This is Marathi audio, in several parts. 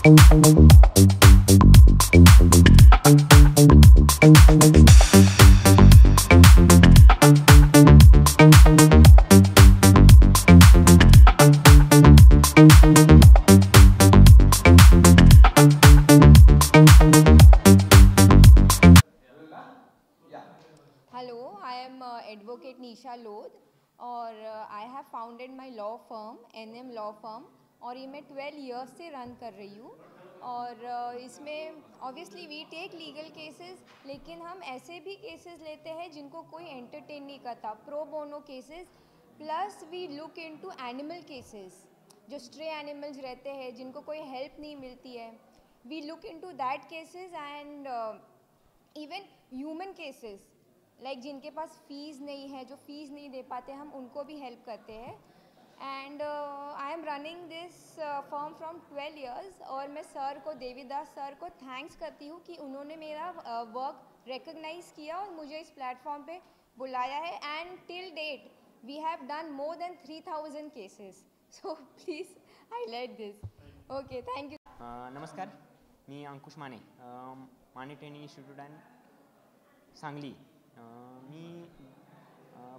Hello, I am advocate Nisha Lodh और I have founded my law firm NM law firm और ये मैं 12 इयर्स से रन कर रही हूँ। और इसमें obviously we take legal cases, लेकिन हम ऐसे भी केसेस लेते हैं जिनको कोई एंटरटेन नहीं करता, pro bono cases. Plus we look into animal cases, जो स्ट्रे एनिमल्स रहते हैं जिनको कोई हेल्प नहीं मिलती है, we look into that cases. And even human cases like जिनके पास फ़ीस नहीं है, जो फ़ीस नहीं दे पाते, हम उनको भी हेल्प करते हैं। And I am running this firm from 12 years और मैं सर को, देवीदास सर को थैंक्स करती हूँ कि उन्होंने मेरा वर्क रिकग्नाइज़ किया और मुझे इस प्लेटफॉर्म पे बुलाया है। And till date we have done more than 3000 cases, so please highlight this. Okay, thank you. नमस्कार, मी Ankush Mane, Mane training institute and Sangli. मी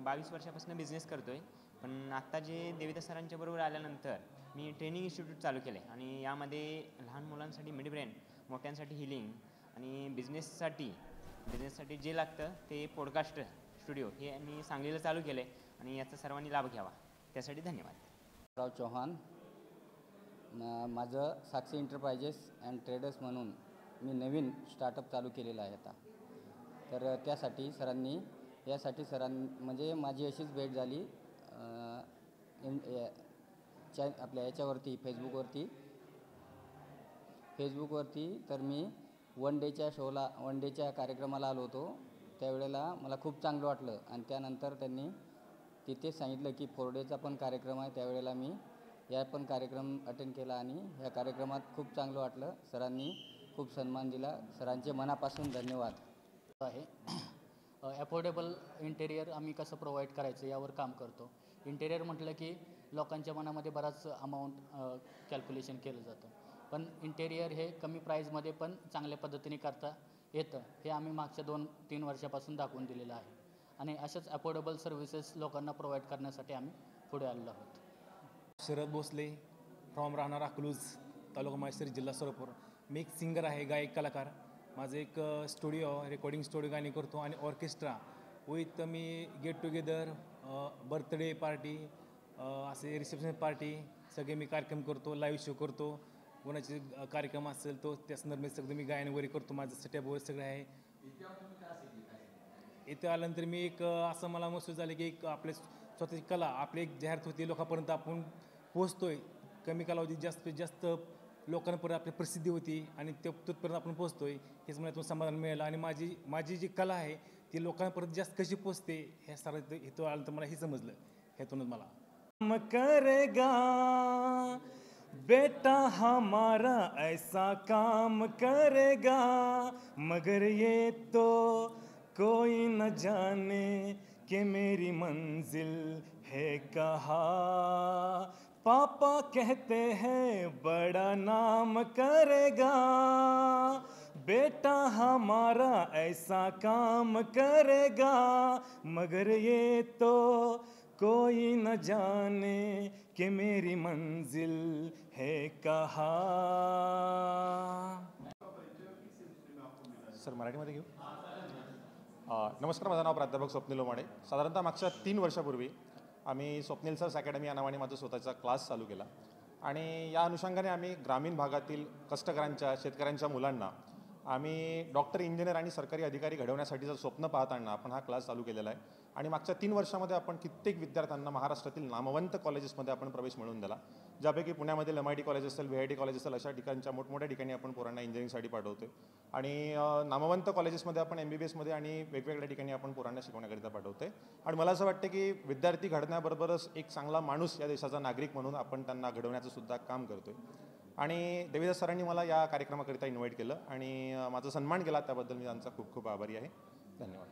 22 वर्षापासून बिझनेस करतो आहे, पण आत्ता जे देवीदास सरांच्या बरोबर आल्यानंतर मी ट्रेनिंग इन्स्टिट्यूट चालू केलं आहे आणि यामध्ये लहान मुलांसाठी मिड ब्रेन, मोठ्यांसाठी हिलिंग आणि बिझनेससाठी जे लागतं ते पॉडकास्ट स्टुडिओ हे मी सांगलीला चालू केलं आहे आणि याचा सर्वांनी लाभ घ्यावा, त्यासाठी धन्यवाद. राव चौहान. माझं साक्षी एंटरप्राइजेस अँड ट्रेडर्स म्हणून मी नवीन स्टार्टअप चालू केलेलं आहे आता. तर त्यासाठी म्हणजे माझी अशीच भेट झाली आपल्या याच्यावरती फेसबुकवरती. तर मी वन डेच्या कार्यक्रमाला आलो होतो. त्यावेळेला मला खूप चांगलं वाटलं आणि त्यानंतर त्यांनी तिथे सांगितलं की 4 डेचा पण कार्यक्रम आहे. त्यावेळेला मी या पण कार्यक्रम अटेंड केला आणि ह्या कार्यक्रमात खूप चांगलं वाटलं. सरांनी खूप सन्मान दिला. सरांचे मनापासून धन्यवाद आहे. अफोर्डेबल इंटेरियर आम्ही कसं प्रोव्हाइड करायचं यावर काम करतो. इंटेरियर म्हटलं की लोकांच्या मनामध्ये बराच अमाऊंट कॅल्क्युलेशन केलं जातं, पण इंटेरियर हे कमी प्राईजमध्ये पण चांगल्या पद्धतीने करता येतं हे आम्ही मागच्या 2-3 वर्षापासून दाखवून दिलेलं आहे. आणि अशाच अफोर्डेबल सर्व्हिसेस लोकांना प्रोव्हाइड करण्यासाठी आम्ही पुढे आलेलो आहोत. शरद भोसले फ्रॉम राहणार अकलूज, तालुका माहेश्वरी, जिल्हा सोलापूर. मी एक सिंगर आहे, गायक कलाकार. माझं एक स्टुडिओ, रेकॉर्डिंग स्टुडिओ, गाणी करतो आणि orchestra with me get together, birthday party, असे रिसेप्शन पार्टी सगळे मी कार्यक्रम करतो. लाईव्ह शो करतो. कोणाचे कार्यक्रम असेल तो त्या संदर्भात सगळं मी गायन वगैरे करतो. माझं सेटअप वगैरे सगळं आहे. इथं आल्यानंतर मी एक असं मला महसूस झालं की एक आपले स्वतःची कला, आपली एक जाहिरात होती, लोकांपर्यंत आपण पोहोचतोय. कमी कालावधीत जास्तीत जास्त लोकांपर्यंत आपली प्रसिद्धी होती आणि तिथपर्यंत आपण पोहोचतोय. हेच मला यातून समाधान मिळालं आणि माझी जी कला आहे ती लोकांपर्यंत जास्त कशी पोहोचते हे सारं इथं आलं तर मला हे समजलं. ह्यातूनच मला काम करेगा बेटा हमारा, ऐसा काम करेगा, मगर ये तो कोई न जाने कि मेरी मंजिल है कहाँ. पापा कहते हैं बड़ा नाम करेगा, बेटा हमारा ऐसा काम करेगा, मगर ये तो कोई न जाने कि मेरी मंजिल है कहाँ. सर मराठीमध्ये घेऊ. नमस्कार, माझं नाव प्राध्यापक स्वप्नील लोमाडे. साधारणतः मागच्या 3 वर्षापूर्वी आम्ही स्वप्नील सर्स अकॅडमी या नावाने माझा स्वतःचा क्लास चालू केला आणि या अनुषंगाने आम्ही ग्रामीण भागातील कष्टकऱ्यांच्या, शेतकऱ्यांच्या मुलांना आम्ही डॉक्टर, इंजिनियर आणि सरकारी अधिकारी घडवण्यासाठीचं स्वप्न पाहताना आपण हा क्लास चालू केलेला आहे. आणि मागच्या 3 वर्षामध्ये आपण कित्येक विद्यार्थ्यांना महाराष्ट्रातील नामवंत कॉलेजेसमध्ये आपण प्रवेश मिळवून दिला, ज्यापैकी पुण्यामध्ये MIT कॉलेज असेल, VIT कॉलेज असेल, अशा ठिकाणच्या मोठमोठ्या ठिकाणी आपण पोरांना इंजिनिअरिंगसाठी पाठवतो. आणि नामवंत कॉलेजेसमध्ये आपण MBBSमध्ये आणि वेगवेगळ्या ठिकाणी आपण पोरांना शिकवण्याकरिता पाठवतो. आणि मला असं वाटतं की विद्यार्थी घडण्याबरोबरच एक चांगला माणूस, या देशाचा नागरिक म्हणून आपण त्यांना घडवण्याचं सुद्धा काम करतोय. आणि देवीदास सरांनी मला या कार्यक्रमाकरिता इन्व्हाइट केलं आणि माझा सन्मान केला, त्याबद्दल मी त्यांचा खूप खूप आभारी आहे. धन्यवाद.